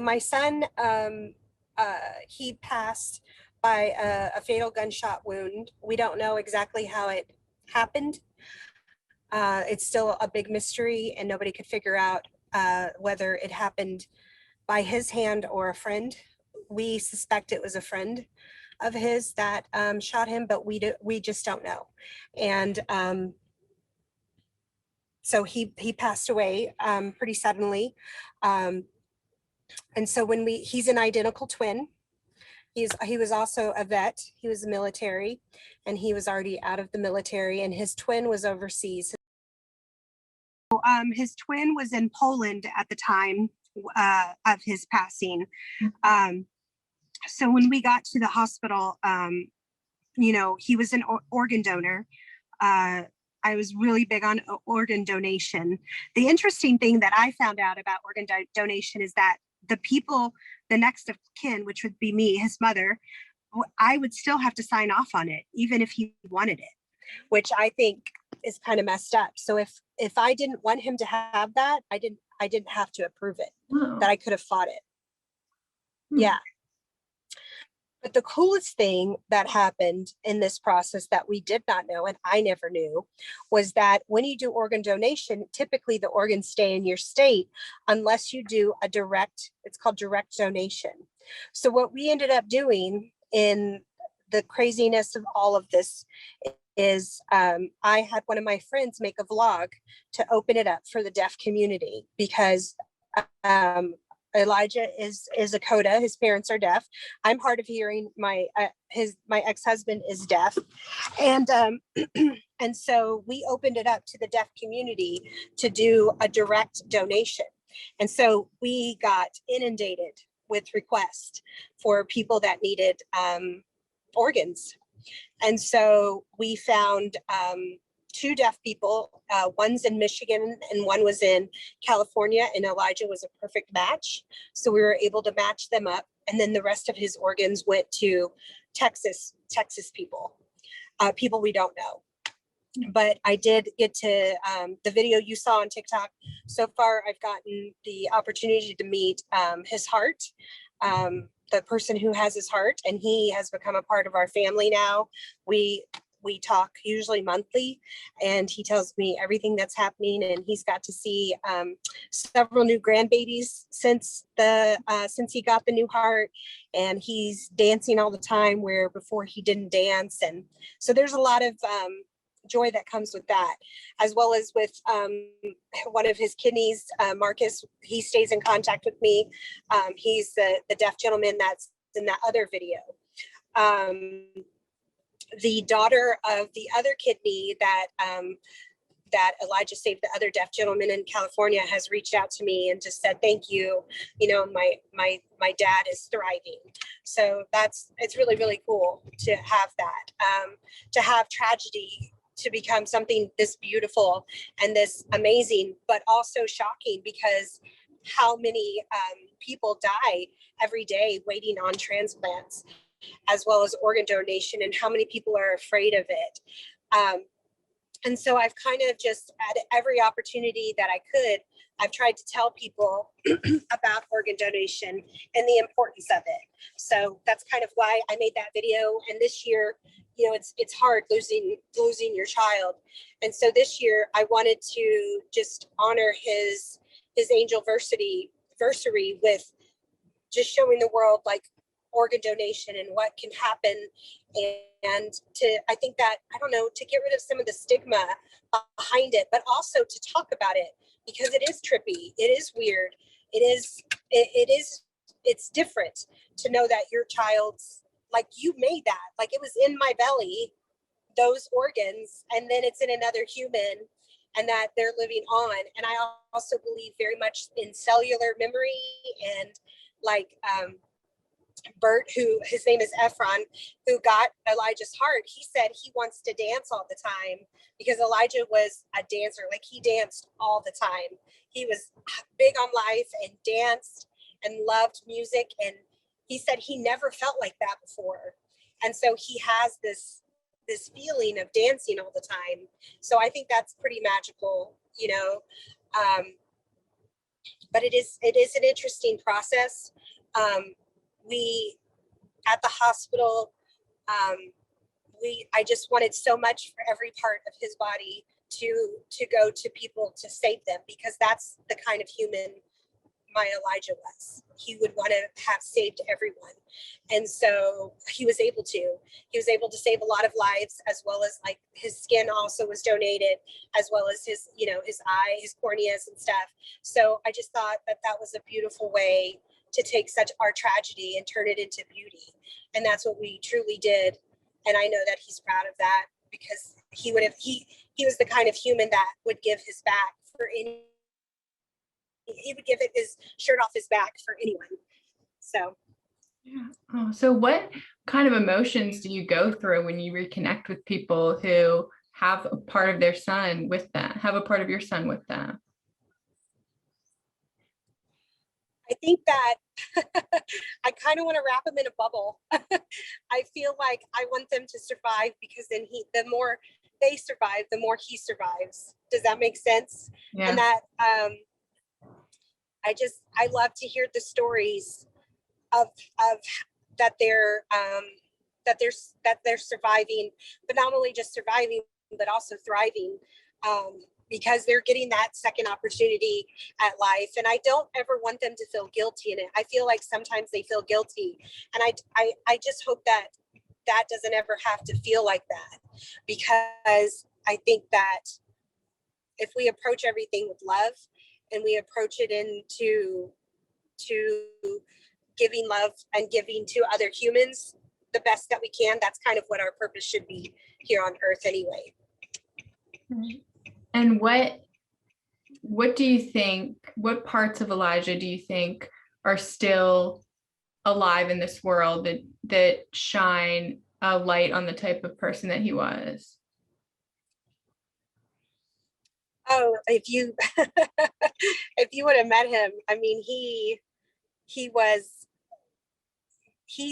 my son, he passed by a fatal gunshot wound. We don't know exactly how it happened. It's still a big mystery, and nobody could figure out whether it happened by his hand or a friend. We suspect it was a friend of his that shot him, but we just don't know. And so he passed away pretty suddenly. And so he's an identical twin. He was also a vet. He was military, and he was already out of the military, and his twin was overseas. His twin was in Poland at the time of his passing. So when we got to the hospital, he was an organ donor. I was really big on organ donation. The interesting thing that I found out about organ donation is that the people, the next of kin, which would be me, his mother, I would still have to sign off on it, even if he wanted it, which I think is kind of messed up. So if I didn't want him to have that, I didn't have to approve it. Wow. That I could have fought it. Yeah. But the coolest thing that happened in this process that we did not know, and I never knew, was that when you do organ donation, typically the organs stay in your state unless you do it's called direct donation. So what we ended up doing in the craziness of all of this is I had one of my friends make a vlog to open it up for the deaf community, because Elijah is a coda. His parents are deaf. I'm hard of hearing. My ex-husband is deaf, and and so we opened it up to the deaf community to do a direct donation. And so we got inundated with requests for people that needed organs. And so we found two deaf people. One's in Michigan and one was in California, and Elijah was a perfect match. So we were able to match them up. And then the rest of his organs went to Texas people, people we don't know. But I did get to the video you saw on TikTok. So far, I've gotten the opportunity to meet his heart, the person who has his heart, and he has become a part of our family now. We talk usually monthly, and he tells me everything that's happening, and he's got to see several new grandbabies since he got the new heart, and he's dancing all the time where before he didn't dance. And so there's a lot of joy that comes with that, as well as with one of his kidneys, Marcus. He stays in contact with me. He's the deaf gentleman that's in that other video. The daughter of the other kidney that Elijah saved, the other deaf gentleman in California, has reached out to me and just said, thank you. My dad is thriving. So it's really, really cool to have that, to have tragedy to become something this beautiful and this amazing, but also shocking, because how many people die every day waiting on transplants, as well as organ donation, and how many people are afraid of it. And so I've kind of just, at every opportunity that I could, I've tried to tell people about organ donation and the importance of it. So that's kind of why I made that video. And this year, it's hard losing your child. And so this year I wanted to just honor his angelversary with just showing the world like organ donation and what can happen, and I think that, to get rid of some of the stigma behind it, but also to talk about it, because it is trippy, it is weird, it's different to know that your child's, like, you made that, like, it was in my belly, those organs, and then it's in another human, and that they're living on. And I also believe very much in cellular memory, and like Bert, who his name is Ephron, who got Elijah's heart, he said he wants to dance all the time, because Elijah was a dancer. Like, he danced all the time. He was big on life and danced and loved music. And he said he never felt like that before. And so he has this feeling of dancing all the time. So I think that's pretty magical, but it is an interesting process. We at the hospital, um, I just wanted so much for every part of his body to go to people to save them, because that's the kind of human my Elijah was. He would want to have saved everyone. And so he was able to. He was able to save a lot of lives, as well as like his skin also was donated, as well as his, his eye, his corneas and stuff. So I just thought that that was a beautiful way to take such our tragedy and turn it into beauty. And that's what we truly did. And I know that he's proud of that, because he was the kind of human that would give his back for any, he would give it his shirt off his back for anyone. So yeah. Oh, so what kind of emotions do you go through when you reconnect with people who have a part of their son with them, have a part of your son with them? I think that I kind of want to wrap him in a bubble. I feel like I want them to survive, because then the more they survive, the more he survives. Does that make sense? Yeah. And that I love to hear the stories of that they're surviving, but not only just surviving, but also thriving, because they're getting that second opportunity at life. And I don't ever want them to feel guilty in it. I feel like sometimes they feel guilty, and I just hope that that doesn't ever have to feel like that, because I think that if we approach everything with love, and we approach it into to giving love and giving to other humans the best that we can, that's kind of what our purpose should be here on earth anyway. And what do you think, what parts of Elijah do you think are still alive in this world that shine a light on the type of person that he was? Oh, if you if you would have met him, I mean, he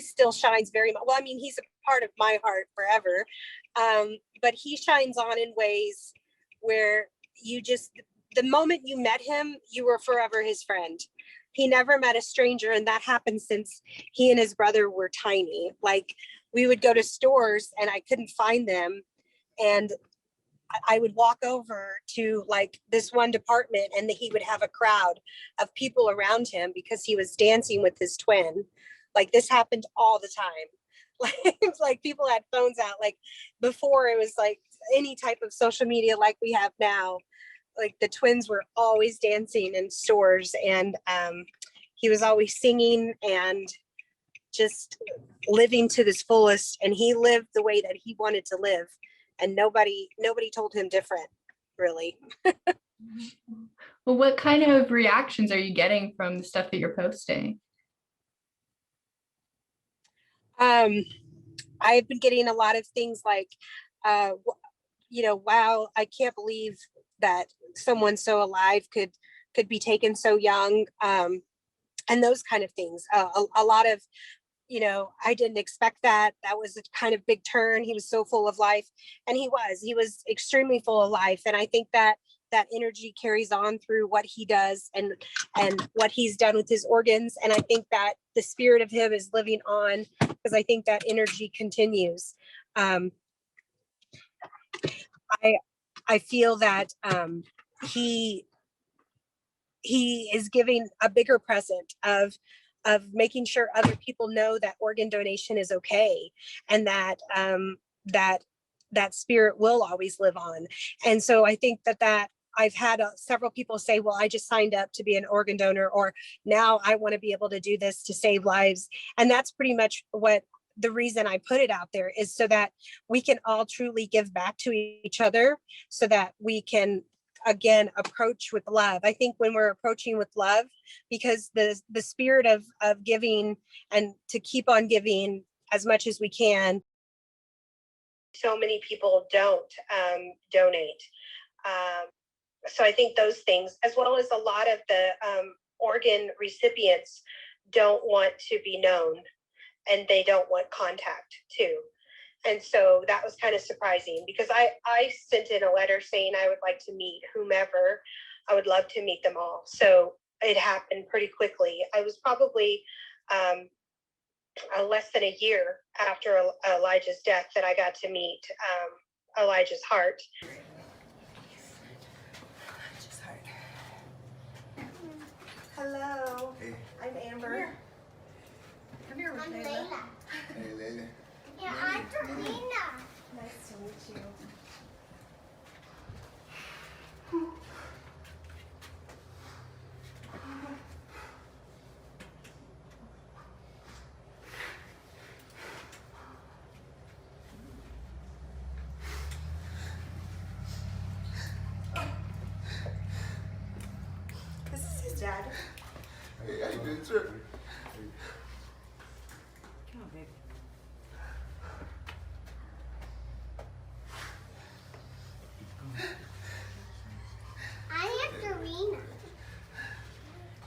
still shines very much. Well, I mean, he's a part of my heart forever, but he shines on in ways where the moment you met him, you were forever his friend. He never met a stranger, and that happened since he and his brother were tiny. Like, we would go to stores and I couldn't find them, and I would walk over to like this one department, and he would have a crowd of people around him because he was dancing with his twin. Like, this happened all the time. Like people had phones out. Like, before, it was like any type of social media like we have now. Like, the twins were always dancing in stores, and he was always singing and just living to this fullest. And he lived the way that he wanted to live, and nobody told him different, really. Well, what kind of reactions are you getting from the stuff that you're posting? I've been getting a lot of things like, wow, I can't believe that someone so alive could be taken so young, and those kind of things. A lot of, I didn't expect that. That was a kind of big turn. He was so full of life, and he was extremely full of life. And I think that that energy carries on through what he does, and what he's done with his organs. And I think that the spirit of him is living on, because I think that energy continues. I feel that he is giving a bigger present of making sure other people know that organ donation is okay, and that that spirit will always live on. And so I think that I've had several people say, well, I just signed up to be an organ donor, or now I want to be able to do this to save lives. And that's pretty much what the reason I put it out there is, so that we can all truly give back to each other, so that we can again approach with love. I think when we're approaching with love, because the spirit of giving, and to keep on giving as much as we can. So many people don't donate. So I think those things, as well as a lot of the organ recipients, don't want to be known, and they don't want contact too. And so that was kind of surprising, because I sent in a letter saying I would like to meet whomever. I would love to meet them all. So it happened pretty quickly. I was probably less than a year after Elijah's death that I got to meet Elijah's heart. Hello. Hey. I'm Amber. Come here, I'm Layla. Layla. Hey, Layla. Yeah, I'm Tarina. Nice to meet you. This is his dad. Hey, how you doing, sir? Come on, baby. I am Tarina.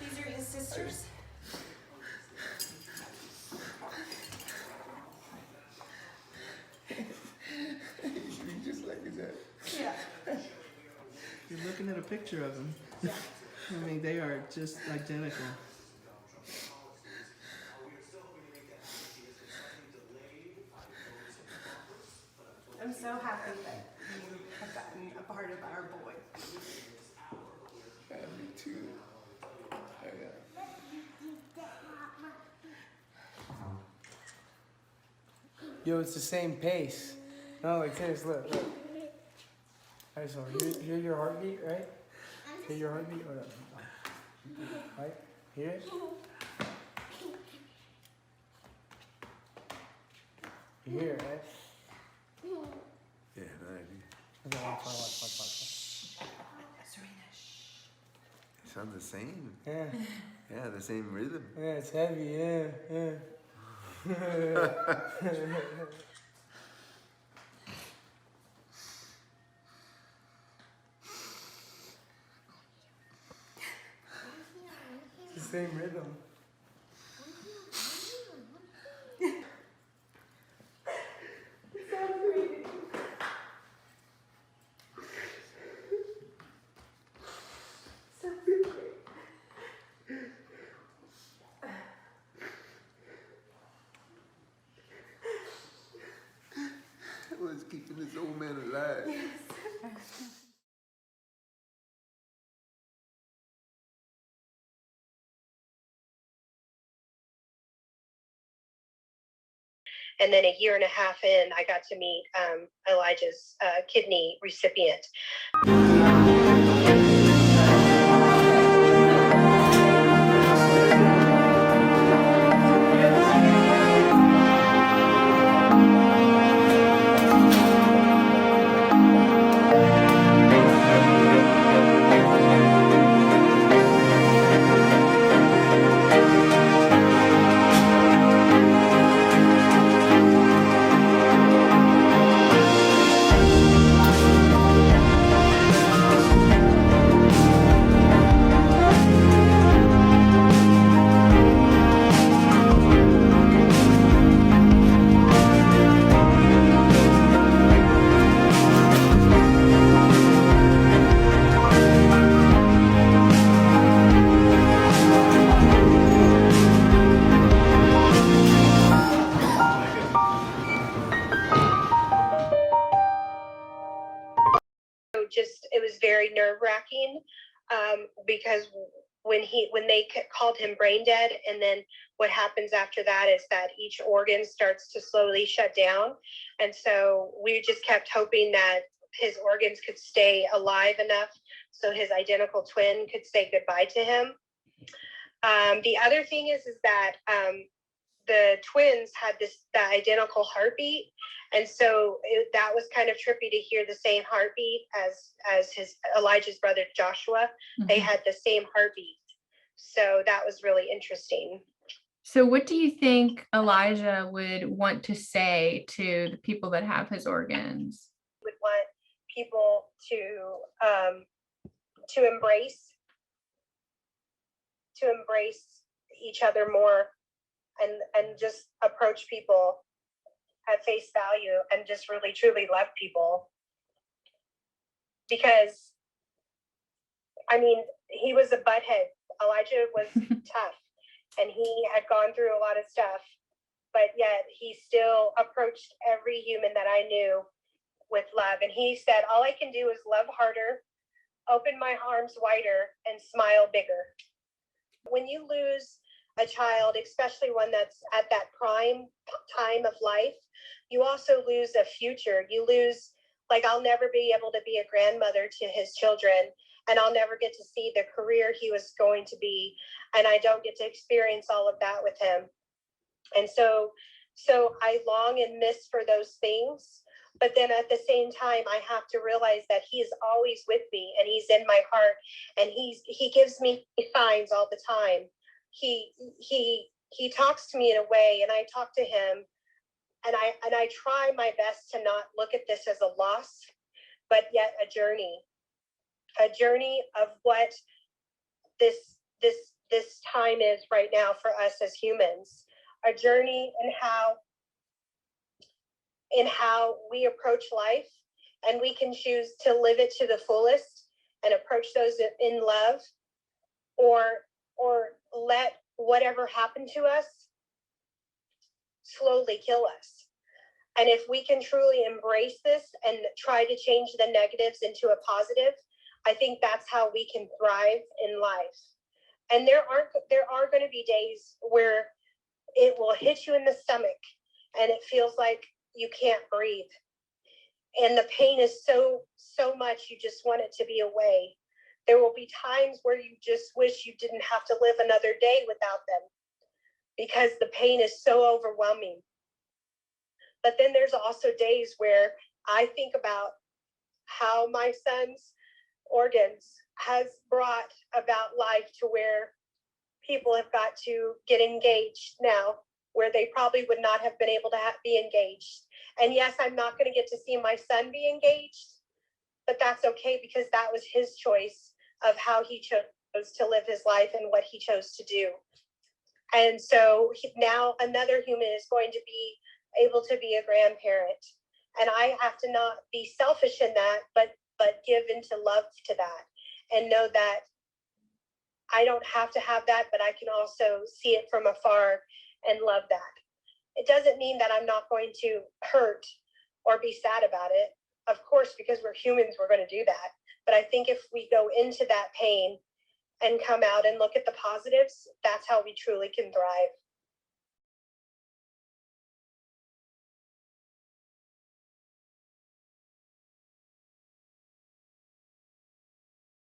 These are his sisters. You look just like his dad. Yeah. You're looking at a picture of them. I mean, they are just identical. I'm so happy that you have gotten a part of our boy. Yeah, me too. Oh, yeah. Yo, it's the same pace. No, like this, look. Alright, so hear your heartbeat, right? Hear your heartbeat? Or right? Hear it? You hear it, right? Yeah, no idea. Okay, watch. It sounds the same. Yeah, Yeah, the same rhythm. yeah, it's heavy, yeah. It's the same rhythm. What's keeping this old man alive? And then a year and a half in, I got to meet Elijah's kidney recipient. Just it was very nerve-wracking because when they called him brain dead, and then what happens after that is that each organ starts to slowly shut down, and so we just kept hoping that his organs could stay alive enough so his identical twin could say goodbye to him. The other thing is that the twins had the identical heartbeat, and so that was kind of trippy to hear the same heartbeat as his Elijah's brother Joshua. Mhm. They had the same heartbeat, so that was really interesting. So what do you think Elijah would want to say to the people that have his organs? Would want people to embrace each other more, and just approach people at face value and just really truly love people. Because I mean, he was a butthead Elijah was tough, and he had gone through a lot of stuff, but yet he still approached every human that I knew with love. And he said, all I can do is love harder, open my arms wider, and smile bigger. When you lose a child, especially one that's at that prime time of life, you also lose a future. You lose, like, I'll never be able to be a grandmother to his children, and I'll never get to see the career he was going to be, and I don't get to experience all of that with him. And so I long and miss for those things. But then at the same time, I have to realize that he is always with me, and he's in my heart, and he gives me signs all the time. He talks to me in a way, and I talk to him, and I try my best to not look at this as a loss, but yet a journey of what this time is right now for us as humans, a journey in how we approach life, and we can choose to live it to the fullest and approach those in love, or let whatever happened to us slowly kill us. And if we can truly embrace this and try to change the negatives into a positive, I think that's how we can thrive in life. And there are going to be days where it will hit you in the stomach and it feels like you can't breathe. And the pain is so much, you just want it to be away. There will be times where you just wish you didn't have to live another day without them, because the pain is so overwhelming. But then there's also days where I think about how my son's organs has brought about life to where people have got to get engaged now, where they probably would not have been able to be engaged. And yes, I'm not going to get to see my son be engaged, but that's okay, because that was his choice of how he chose to live his life and what he chose to do. And so now another human is going to be able to be a grandparent. And I have to not be selfish in that, but give into love to that, and know that I don't have to have that, but I can also see it from afar and love that. It doesn't mean that I'm not going to hurt or be sad about it. Of course, because we're humans, we're going to do that. But I think if we go into that pain and come out and look at the positives, that's how we truly can thrive.